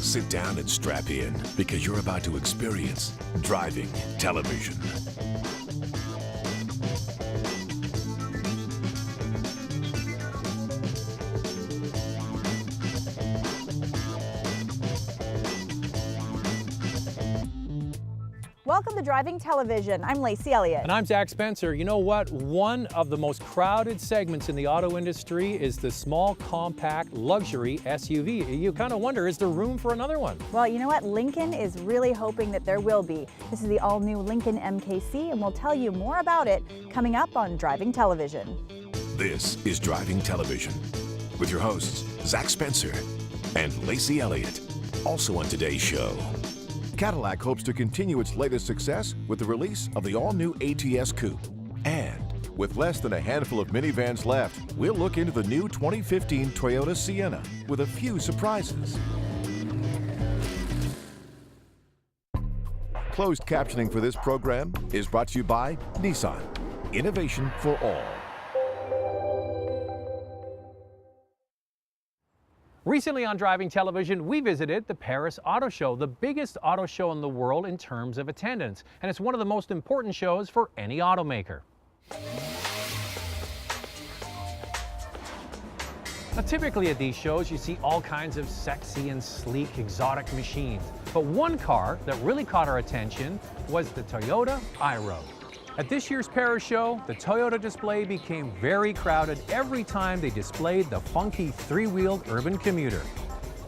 Sit down and strap in because you're about to experience driving television. Welcome to Driving Television. I'm Lacey Elliott. And I'm Zach Spencer. You know what? One of the most crowded segments in the auto industry is the small, compact, luxury SUV. You kind of wonder, is there room for another one? Well, you know what? Lincoln is really hoping that there will be. This is the all-new Lincoln MKC, and we'll tell you more about it coming up on Driving Television. This is Driving Television with your hosts, Zach Spencer and Lacey Elliott. Also on today's show, Cadillac hopes to continue its latest success with the release of the all-new ATS Coupe. And with less than a handful of minivans left, we'll look into the new 2015 Toyota Sienna with a few surprises. Closed captioning for this program is brought to you by Nissan. Innovation for all. Recently on Driving Television, we visited the Paris Auto Show, the biggest auto show in the world in terms of attendance. And it's one of the most important shows for any automaker. Now, typically at these shows, you see all kinds of sexy and sleek exotic machines. But one car that really caught our attention was the Toyota iRoad. At this year's Paris show, the Toyota display became very crowded every time they displayed the funky three-wheeled urban commuter.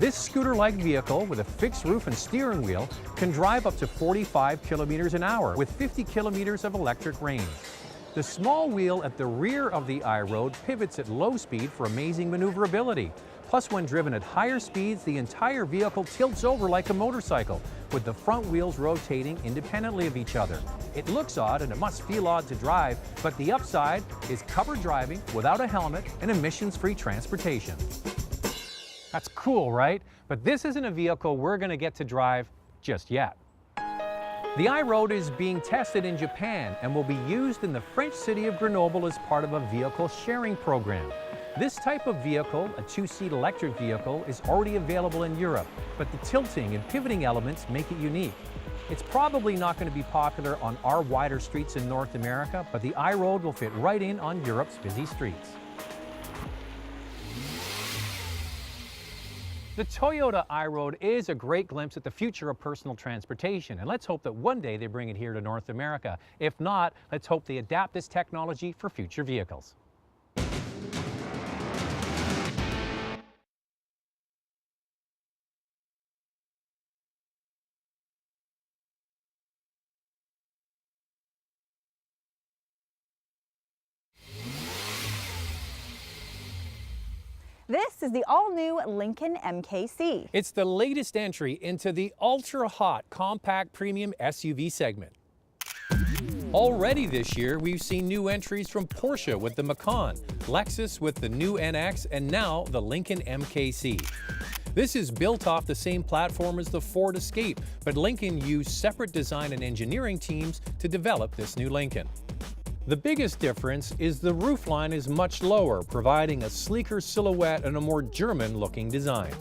This scooter-like vehicle with a fixed roof and steering wheel can drive up to 45 kilometers an hour with 50 kilometers of electric range. The small wheel at the rear of the iRoad pivots at low speed for amazing maneuverability. Plus, when driven at higher speeds, the entire vehicle tilts over like a motorcycle, with the front wheels rotating independently of each other. It looks odd and it must feel odd to drive, but the upside is covered driving without a helmet and emissions-free transportation. That's cool, right? But this isn't a vehicle we're going to get to drive just yet. The iRoad is being tested in Japan and will be used in the French city of Grenoble as part of a vehicle sharing program. This type of vehicle, a two-seat electric vehicle, is already available in Europe, but the tilting and pivoting elements make it unique. It's probably not going to be popular on our wider streets in North America, but the iRoad will fit right in on Europe's busy streets. The Toyota iRoad is a great glimpse at the future of personal transportation, and let's hope that one day they bring it here to North America. If not, let's hope they adapt this technology for future vehicles. This is the all-new Lincoln MKC. It's the latest entry into the ultra-hot compact premium SUV segment. Already this year, we've seen new entries from Porsche with the Macan, Lexus with the new NX, and now the Lincoln MKC. This is built off the same platform as the Ford Escape, but Lincoln used separate design and engineering teams to develop this new Lincoln. The biggest difference is the roofline is much lower, providing a sleeker silhouette and a more German-looking design.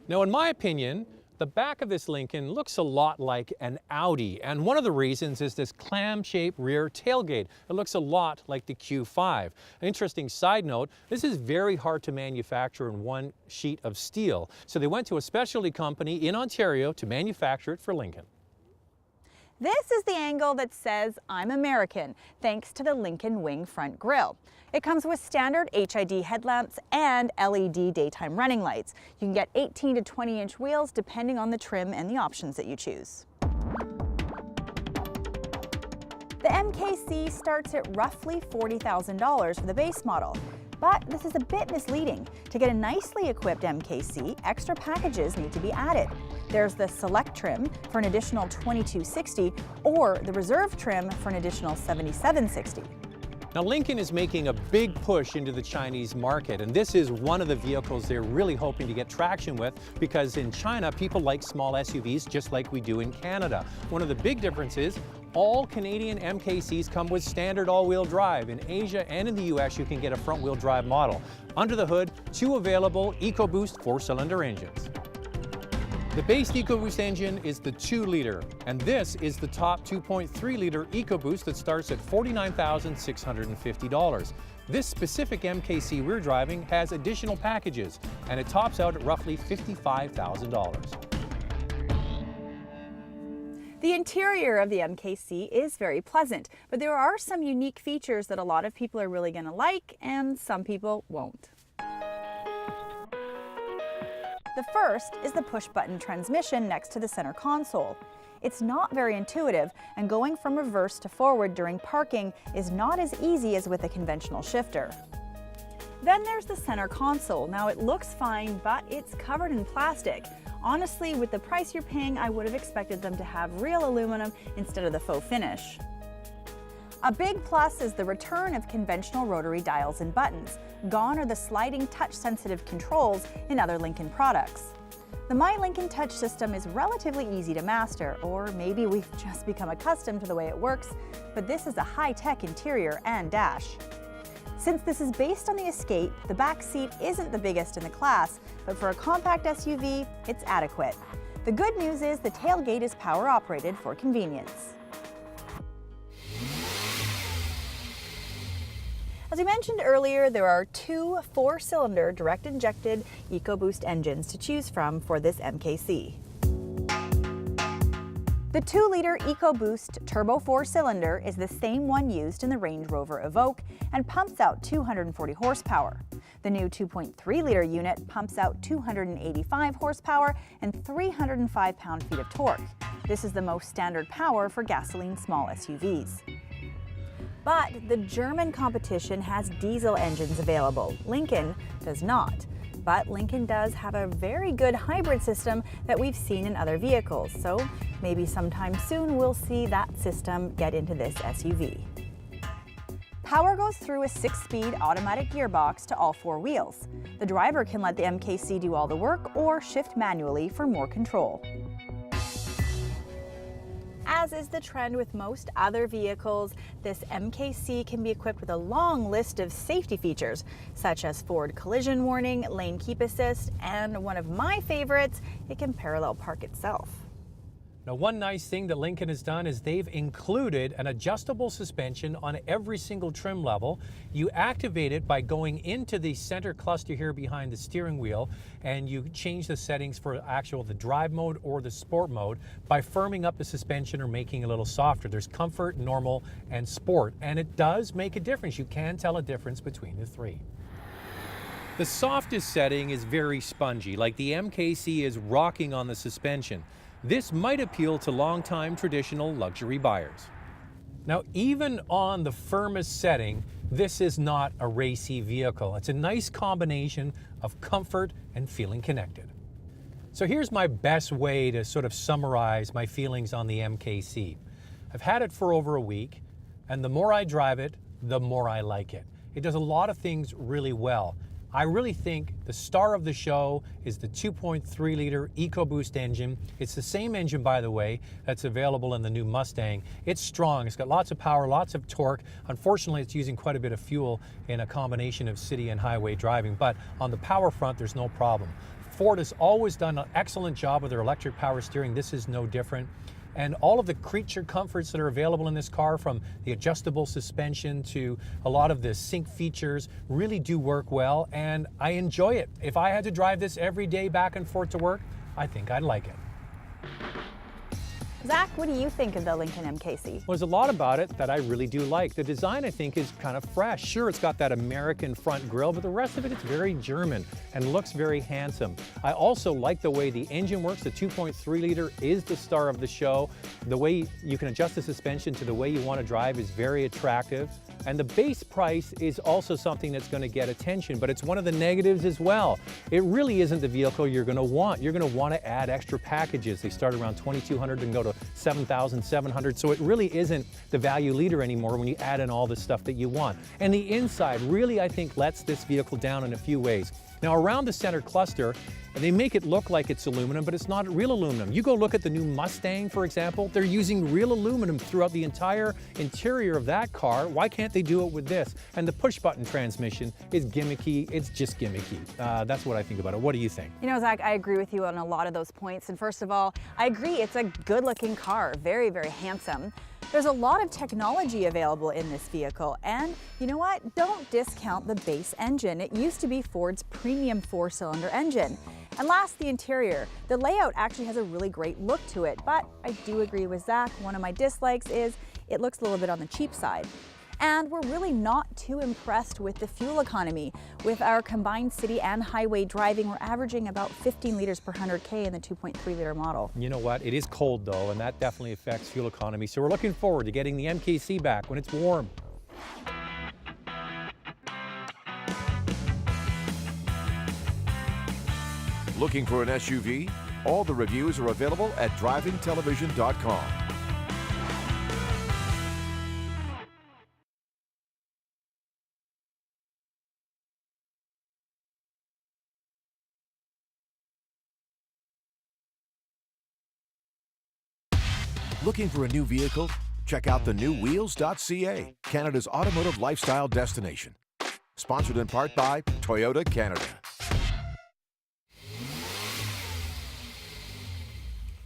Now, in my opinion, the back of this Lincoln looks a lot like an Audi, and one of the reasons is this clam-shaped rear tailgate. It looks a lot like the Q5. An interesting side note, this is very hard to manufacture in one sheet of steel, so they went to a specialty company in Ontario to manufacture it for Lincoln. This is the angle that says I'm American, thanks to the Lincoln Wing front grille. It comes with standard HID headlamps and LED daytime running lights. You can get 18 to 20-inch wheels depending on the trim and the options that you choose. The MKC starts at roughly $40,000 for the base model. But this is a bit misleading. To get a nicely equipped MKC, extra packages need to be added. There's the Select trim for an additional $2,260 or the Reserve trim for an additional $7,760. Now, Lincoln is making a big push into the Chinese market, and this is one of the vehicles they're really hoping to get traction with, because in China, people like small SUVs just like we do in Canada. One of the big differences, all Canadian MKCs come with standard all-wheel drive. In Asia and in the US, you can get a front-wheel drive model. Under the hood, two available EcoBoost 4-cylinder engines. The base EcoBoost engine is the 2-liter, and this is the top 2.3-liter EcoBoost that starts at $49,650. This specific MKC we're driving has additional packages, and it tops out at roughly $55,000. The interior of the MKC is very pleasant, but there are some unique features that a lot of people are really going to like and some people won't. The first is the push-button transmission next to the center console. It's not very intuitive, and going from reverse to forward during parking is not as easy as with a conventional shifter. Then there's the center console. Now it looks fine, but it's covered in plastic. Honestly, with the price you're paying, I would have expected them to have real aluminum instead of the faux finish. A big plus is the return of conventional rotary dials and buttons. Gone are the sliding touch-sensitive controls in other Lincoln products. The My Lincoln Touch system is relatively easy to master, or maybe we've just become accustomed to the way it works, but this is a high-tech interior and dash. Since this is based on the Escape, the back seat isn't the biggest in the class, but for a compact SUV, it's adequate. The good news is the tailgate is power-operated for convenience. As we mentioned earlier, there are two 4-cylinder direct-injected EcoBoost engines to choose from for this MKC. The 2-liter EcoBoost Turbo 4-cylinder is the same one used in the Range Rover Evoque and pumps out 240 horsepower. The new 2.3-liter unit pumps out 285 horsepower and 305 pound-feet of torque. This is the most standard power for gasoline small SUVs. But the German competition has diesel engines available. Lincoln does not. But Lincoln does have a very good hybrid system that we've seen in other vehicles, so maybe sometime soon we'll see that system get into this SUV. Power goes through a 6-speed automatic gearbox to all 4 wheels. The driver can let the MKC do all the work or shift manually for more control. As is the trend with most other vehicles, this MKC can be equipped with a long list of safety features, such as forward collision warning, lane keep assist, and one of my favorites, it can parallel park itself. Now, one nice thing that Lincoln has done is they've included an adjustable suspension on every single trim level. You activate it by going into the center cluster here behind the steering wheel, and you change the settings for the drive mode or the sport mode by firming up the suspension or making it a little softer. There's comfort, normal, and sport, and it does make a difference. You can tell a difference between the three. The softest setting is very spongy, like the MKC is rocking on the suspension. This might appeal to longtime traditional luxury buyers. Now, even on the firmest setting, this is not a racy vehicle. It's a nice combination of comfort and feeling connected. So here's my best way to sort of summarize my feelings on the MKC. I've had it for over a week, and the more I drive it, the more I like it. It does a lot of things really well. I really think the star of the show is the 2.3-liter EcoBoost engine. It's the same engine, by the way, that's available in the new Mustang. It's strong, it's got lots of power, lots of torque. Unfortunately, it's using quite a bit of fuel in a combination of city and highway driving, but on the power front, there's no problem. Ford has always done an excellent job with their electric power steering. This is no different. And all of the creature comforts that are available in this car, from the adjustable suspension to a lot of the sync features, really do work well, and I enjoy it. If I had to drive this every day back and forth to work, I think I'd like it. Zach, what do you think of the Lincoln MKC? Well, there's a lot about it that I really do like. The design, I think, is kind of fresh. Sure, it's got that American front grille, but the rest of it, it's very German and looks very handsome. I also like the way the engine works. The 2.3-liter is the star of the show. The way you can adjust the suspension to the way you want to drive is very attractive. And the base price is also something that's going to get attention, but it's one of the negatives as well. It really isn't the vehicle you're going to want. You're going to want to add extra packages. They start around $2,200 and go to $7,700, so it really isn't the value leader anymore when you add in all the stuff that you want. And the inside really, I think, lets this vehicle down in a few ways. Now, around the center cluster, they make it look like it's aluminum, but it's not real aluminum. You go look at the new Mustang, for example, they're using real aluminum throughout the entire interior of that car. Why can't they do it with this. And the push-button transmission is gimmicky. It's just gimmicky. That's what I think about it. What do you think? You know, Zach, I agree with you on a lot of those points. And first of all, I agree it's a good-looking car, very, very handsome. There's a lot of technology available in this vehicle, and you know what? Don't discount the base engine. It used to be Ford's premium 4-cylinder engine. And last, the interior. The layout actually has a really great look to it, but I do agree with Zach. One of my dislikes is it looks a little bit on the cheap side. And we're really not too impressed with the fuel economy. With our combined city and highway driving, we're averaging about 15 liters per 100K in the 2.3-liter model. You know what? It is cold though, and that definitely affects fuel economy. So we're looking forward to getting the MKC back when it's warm. Looking for an SUV? All the reviews are available at drivingtelevision.com. Looking for a new vehicle? Check out the new Wheels.ca, Canada's automotive lifestyle destination. Sponsored in part by Toyota Canada.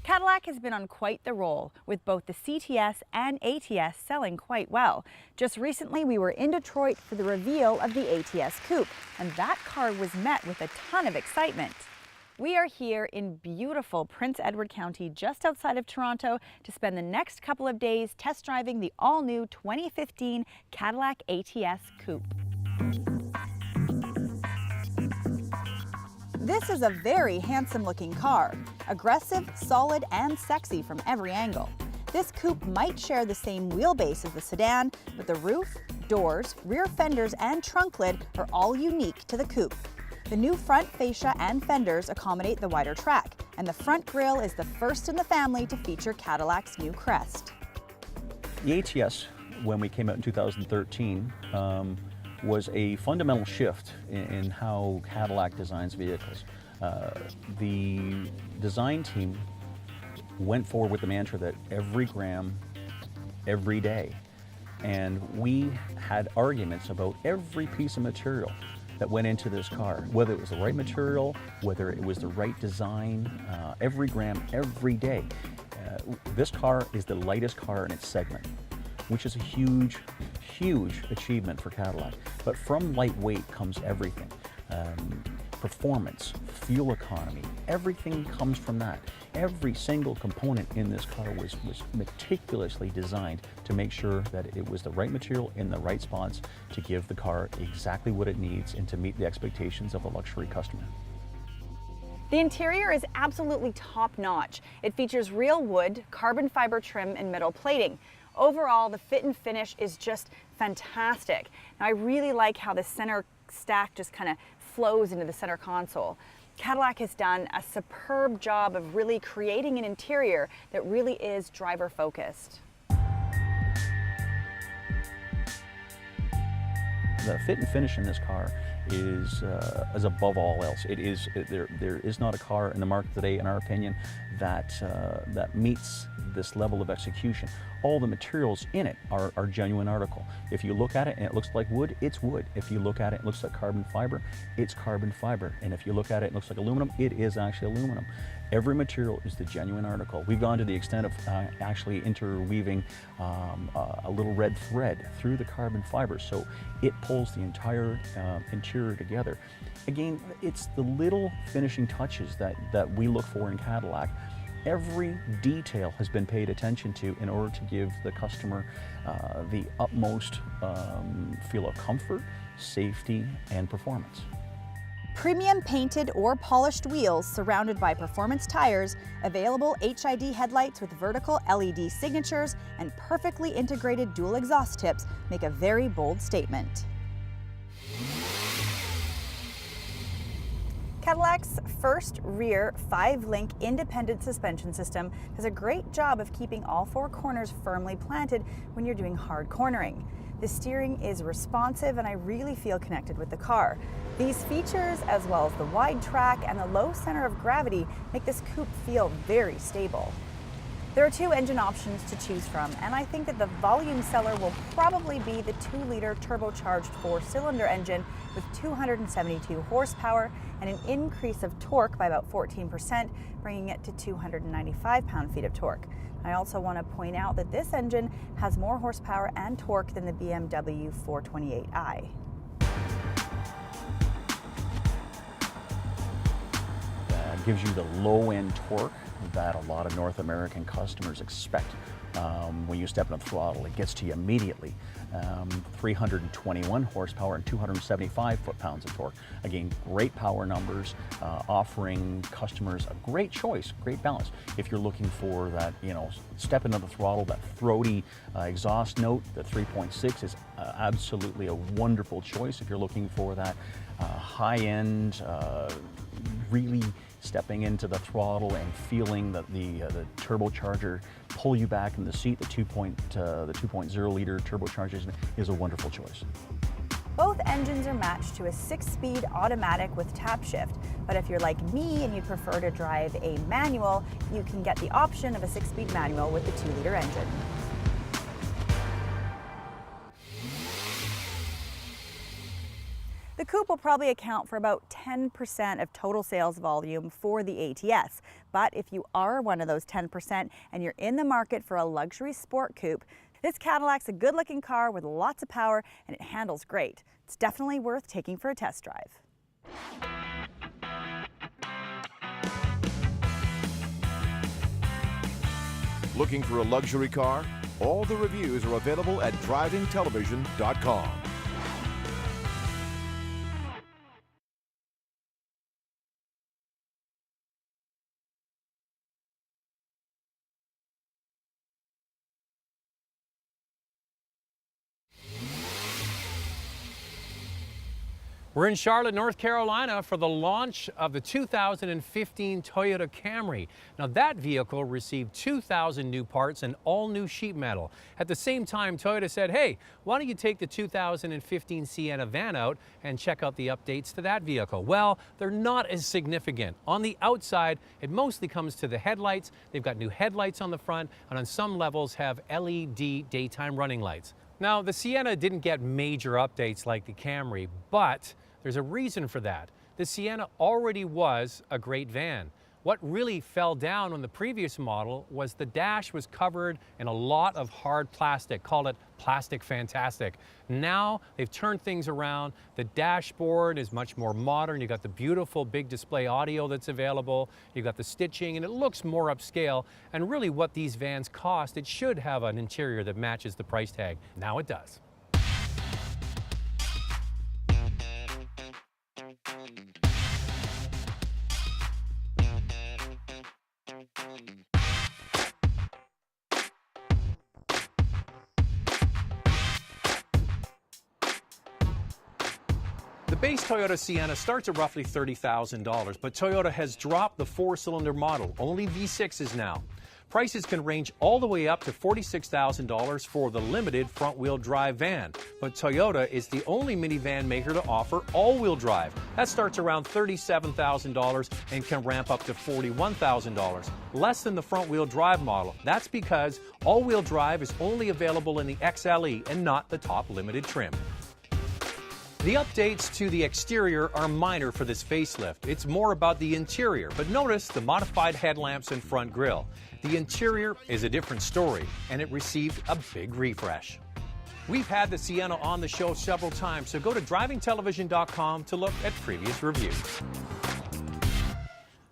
Cadillac has been on quite the roll, with both the CTS and ATS selling quite well. Just recently, we were in Detroit for the reveal of the ATS Coupe, and that car was met with a ton of excitement. We are here in beautiful Prince Edward County, just outside of Toronto, to spend the next couple of days test driving the all-new 2015 Cadillac ATS Coupe. This is a very handsome-looking car, aggressive, solid, and sexy from every angle. This coupe might share the same wheelbase as the sedan, but the roof, doors, rear fenders, and trunk lid are all unique to the coupe. The new front fascia and fenders accommodate the wider track, and the front grille is the first in the family to feature Cadillac's new crest. The ATS, when we came out in 2013, was a fundamental shift in how Cadillac designs vehicles. The design team went forward with the mantra that every gram, every day. And we had arguments about every piece of material that went into this car, whether it was the right material, whether it was the right design, every gram, every day. This car is the lightest car in its segment, which is a huge, huge achievement for Cadillac. But from lightweight comes everything. Performance, fuel economy, everything comes from that. Every single component in this car was meticulously designed to make sure that it was the right material in the right spots to give the car exactly what it needs and to meet the expectations of a luxury customer. The interior is absolutely top-notch. It features real wood, carbon fiber trim, and metal plating. Overall, the fit and finish is just fantastic. Now, I really like how the center stack just kind of flows into the center console. Cadillac has done a superb job of really creating an interior that really is driver-focused. The fit and finish in this car is above all else. There is not a car in the market today, in our opinion, that meets this level of execution. All the materials in it are genuine article. If you look at it and it looks like wood, it's wood. If you look at it and it looks like carbon fiber, it's carbon fiber. And if you look at it and it looks like aluminum, it is actually aluminum. Every material is the genuine article. We've gone to the extent of actually interweaving a little red thread through the carbon fiber, so it pulls the entire interior together. Again, it's the little finishing touches that we look for in Cadillac. Every detail has been paid attention to in order to give the customer the utmost feel of comfort, safety, and performance. Premium painted or polished wheels surrounded by performance tires, available HID headlights with vertical LED signatures, and perfectly integrated dual exhaust tips make a very bold statement. Cadillac's first rear 5-link independent suspension system does a great job of keeping all 4 corners firmly planted when you're doing hard cornering. The steering is responsive and I really feel connected with the car. These features, as well as the wide track and the low center of gravity, make this coupe feel very stable. There are two engine options to choose from, and I think that the volume seller will probably be the 2-liter turbocharged 4-cylinder engine with 272 horsepower and an increase of torque by about 14%, bringing it to 295 pound-feet of torque. I also want to point out that this engine has more horsepower and torque than the BMW 428i. Gives you the low-end torque that a lot of North American customers expect. When you step on the throttle, it gets to you immediately. 321 horsepower and 275 foot-pounds of torque. Again, great power numbers, offering customers a great choice, great balance. If you're looking for that, step into the throttle, that throaty exhaust note, the 3.6 is absolutely a wonderful choice. If you're looking for that high-end, really stepping into the throttle and feeling that the turbocharger pull you back in the seat, the 2.0 liter turbocharger is a wonderful choice. Both engines are matched to a 6-speed automatic with tap shift, but if you're like me and you prefer to drive a manual, you can get the option of a 6-speed manual with the 2-liter engine. The coupe will probably account for about 10% of total sales volume for the ATS. But if you are one of those 10% and you're in the market for a luxury sport coupe, this Cadillac's a good-looking car with lots of power and it handles great. It's definitely worth taking for a test drive. Looking for a luxury car? All the reviews are available at drivingtelevision.com. We're in Charlotte, North Carolina for the launch of the 2015 Toyota Camry. Now that vehicle received 2,000 new parts and all new sheet metal. At the same time, Toyota said, hey, why don't you take the 2015 Sienna van out and check out the updates to that vehicle? Well, they're not as significant. On the outside, it mostly comes to the headlights. They've got new headlights on the front and on some levels have LED daytime running lights. Now, the Sienna didn't get major updates like the Camry, but there's a reason for that. The Sienna already was a great van. What really fell down on the previous model was the dash was covered in a lot of hard plastic, call it plastic fantastic. Now they've turned things around. The dashboard is much more modern. You've got the beautiful big display audio that's available. You've got the stitching and it looks more upscale. And really what these vans cost, it should have an interior that matches the price tag. Now it does. The base Toyota Sienna starts at roughly $30,000, but Toyota has dropped the 4-cylinder model, only V6s now. Prices can range all the way up to $46,000 for the limited front-wheel drive van, but Toyota is the only minivan maker to offer all-wheel drive. That starts around $37,000 and can ramp up to $41,000, less than the front-wheel drive model. That's because all-wheel drive is only available in the XLE and not the top limited trim. The updates to the exterior are minor for this facelift. It's more about the interior, but notice the modified headlamps and front grille. The interior is a different story, and it received a big refresh. We've had the Sienna on the show several times, so go to drivingtelevision.com to look at previous reviews.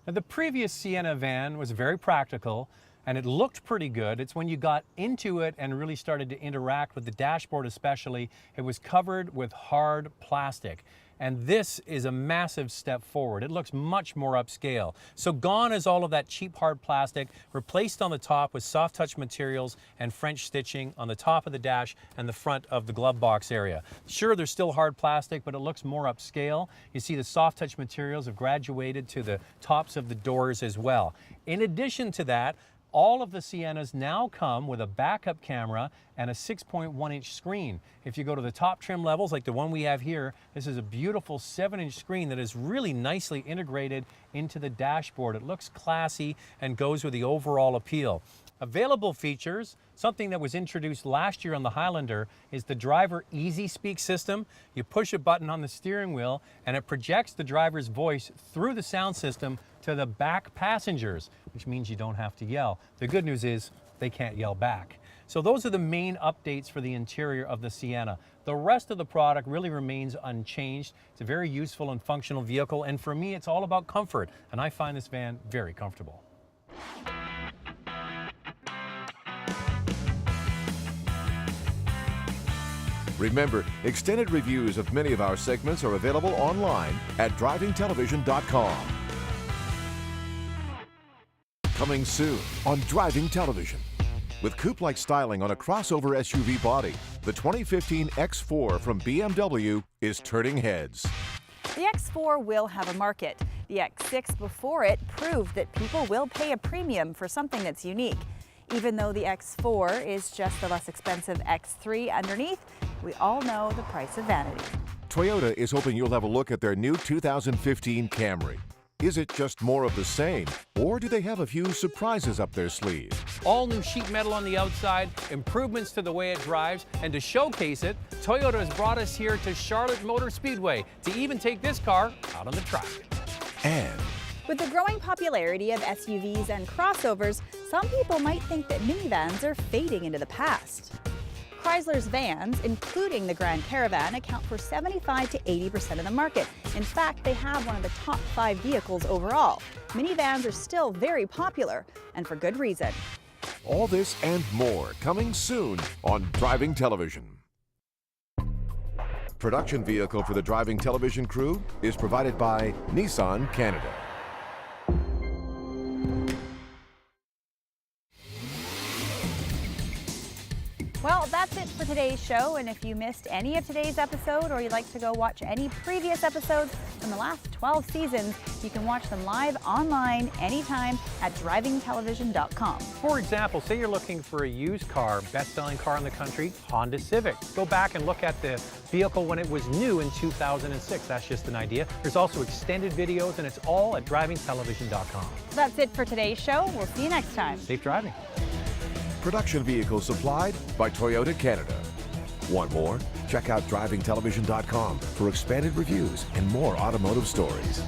Now, the previous Sienna van was very practical, and it looked pretty good. It's when you got into it and really started to interact with the dashboard especially, it was covered with hard plastic. And this is a massive step forward. It looks much more upscale. So gone is all of that cheap hard plastic, replaced on the top with soft touch materials and French stitching on the top of the dash and the front of the glove box area. Sure, there's still hard plastic, but it looks more upscale. You see the soft touch materials have graduated to the tops of the doors as well. In addition to that, all of the Siennas now come with a backup camera and a 6.1-inch screen. If you go to the top trim levels, like the one we have here, this is a beautiful 7-inch screen that is really nicely integrated into the dashboard. It looks classy and goes with the overall appeal. Available features, something that was introduced last year on the Highlander, is the driver Easy Speak system. You push a button on the steering wheel and it projects the driver's voice through the sound system to the back passengers, which means you don't have to yell. The good news is they can't yell back. So those are the main updates for the interior of the Sienna. The rest of the product really remains unchanged. It's a very useful and functional vehicle, and for me it's all about comfort, and I find this van very comfortable. Remember, extended reviews of many of our segments are available online at drivingtelevision.com. Coming soon on Driving Television. With coupe-like styling on a crossover SUV body, the 2015 X4 from BMW is turning heads. The X4 will have a market. The X6 before it proved that people will pay a premium for something that's unique. Even though the X4 is just the less expensive X3 underneath, we all know the price of vanity. Toyota is hoping you'll have a look at their new 2015 Camry. Is it just more of the same, or do they have a few surprises up their sleeve? All new sheet metal on the outside, improvements to the way it drives, and to showcase it, Toyota has brought us here to Charlotte Motor Speedway to even take this car out on the track. And With the growing popularity of SUVs and crossovers, some people might think that minivans are fading into the past. Chrysler's vans, including the Grand Caravan, account for 75 to 80% of the market. In fact, they have one of the top 5 vehicles overall. Minivans are still very popular, and for good reason. all this and more coming soon on Driving Television. Production vehicle for the Driving Television crew is provided by Nissan Canada. Well, that's it for today's show, and if you missed any of today's episode or you'd like to go watch any previous episodes from the last 12 seasons, you can watch them live online anytime at drivingtelevision.com. For example, say you're looking for a used car, best-selling car in the country, Honda Civic. Go back and look at the vehicle when it was new in 2006. That's just an idea. There's also extended videos, and it's all at drivingtelevision.com. So that's it for today's show. We'll see you next time. Safe driving. Production vehicles supplied by Toyota Canada. Want more? Check out drivingtelevision.com for expanded reviews and more automotive stories.